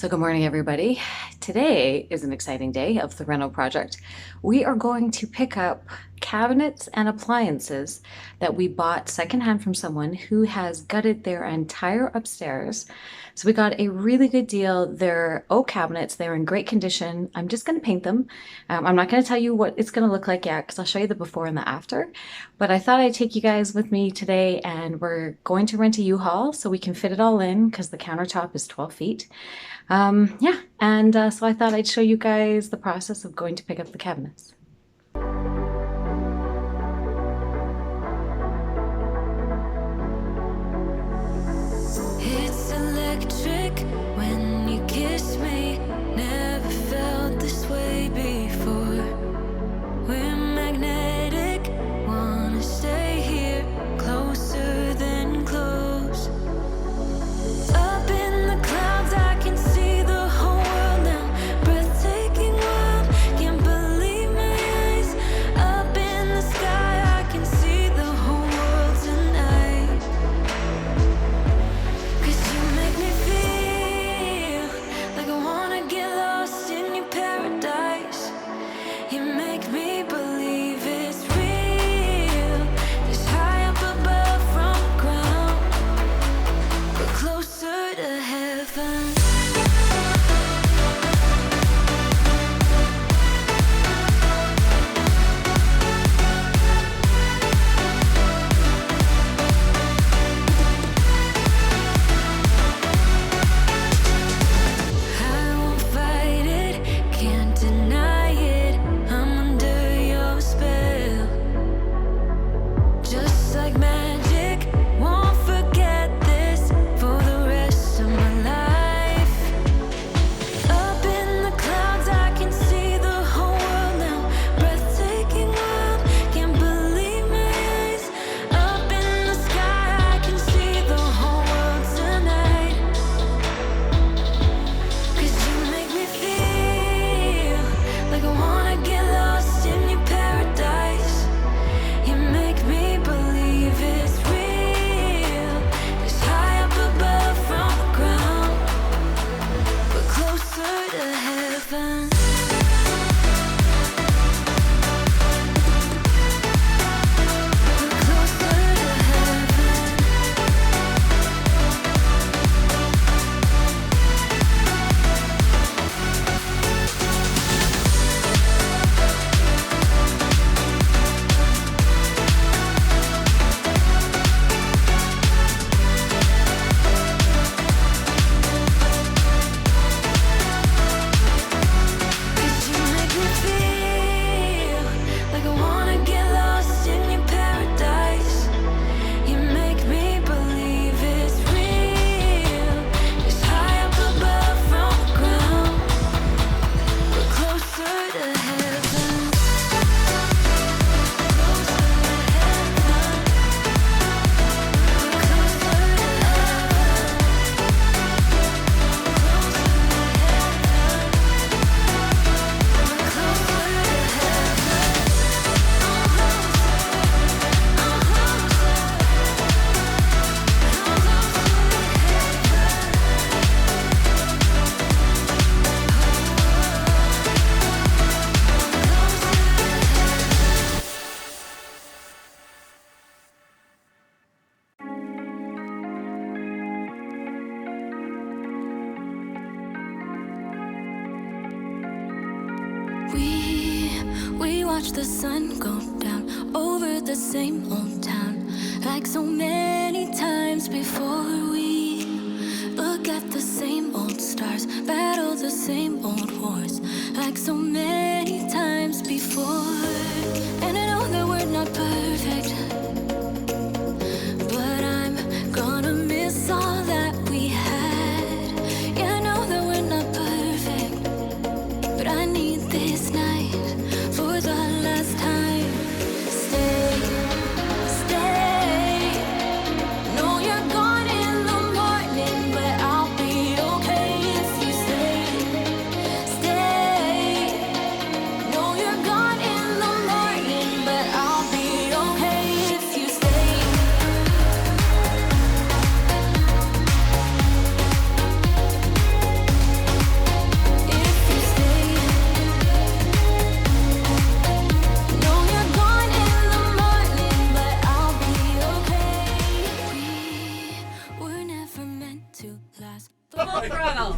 So good morning, everybody. Today is an exciting day of the Reno project. We are going to pick up cabinets and appliances that we bought secondhand from someone who has gutted their entire upstairs. So we got a really good deal. They're oak cabinets. They're in great condition. I'm just going to paint them. I'm not going to tell you what it's going to look like yet because I'll show you the before and the after. But I thought I'd take you guys with me today, and we're going to rent a U-Haul so we can fit it all in because the countertop is 12 feet. So I thought I'd show you guys the process of going to pick up the cabinets. It's electric when you kiss me. Never felt this way before. We're magnetic, wanna stay here, closer than close. Up in the clouds, I can see the whole world now. Breathtaking world, can't believe my eyes. Up in the sky, I can see the whole world tonight. 'Cause you make me feel like I wanna get lost in your paradise. You make me believe it's real. This high up above from the ground, we're closer to heaven. I won't fight it, can't deny it. I'm under your spell. Just like magic, won't forget this for the rest of my life. Up in the clouds, I can see the whole world now. Breathtaking world, can't believe my eyes. Up in the sky, I can see the whole world tonight. 'Cause you make me feel like I wanna get lost in your paradise. You make me believe it's real. It's high up above from the ground, we're closer to heaven. We're closer to heaven. Cause you make me feel like I wanna get lost in your paradise. You make me believe it's real. It's high up above from the ground, we're closer to heaven. Closer to heaven. We're closer to heaven. Closer to heaven. We're closer to heaven. I'm closer. I'm closer. I'm We watch the sun go down over the same old town, like so many times before. We look at the same old stars, battle the same old wars, like so many times before. And I know that we're not perfect, but I'm gonna miss all that we had. Yeah, I know that we're not perfect, but I need this night for the last time. Stay, stay. Know you're gone in the morning, but I'll be okay if you stay. Stay. Know you're gone in the morning, but I'll be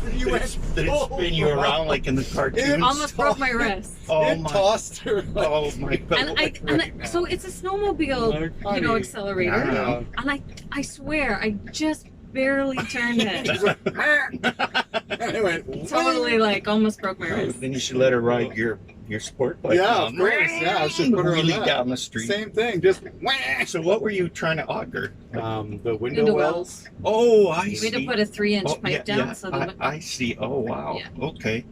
fall. You went, Did it spin you around like in the cartoons? Almost broke my wrist. Oh it my! tossed her. Oh my God! So it's a snowmobile, you know, accelerator. Yeah. And I swear, I just barely turned it. And it went, Totally, like, almost broke my wrist. Then you should let her ride your sport bike. yeah, of course. Yeah, I should put her on Really that. down the street. Same thing, just So what were you trying to auger? the window Window wells. Oh, I We see. had to put a 3-inch Oh, pipe down, so the I see. Oh wow. Yeah. Okay.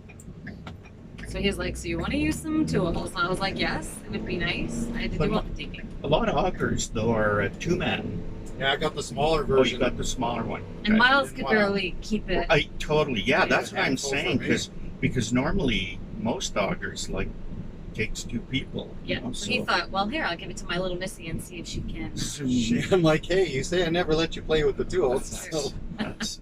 So he's like, so you want to use some tools? And I was like, yes, it would be nice. I had to But do all the digging. A lot of augers though are a 2-man. Yeah, I got the smaller Oh, version. you got the smaller one. And Okay. Miles could Wow. barely keep it. I totally. Yeah, that's what I'm handful for saying me. because normally most augers like takes 2 people. Yeah. You know, So he thought, well, here, I'll give it to my little Missy and see if she can. so I'm like, hey, you say I never let you play with the tools. So. that's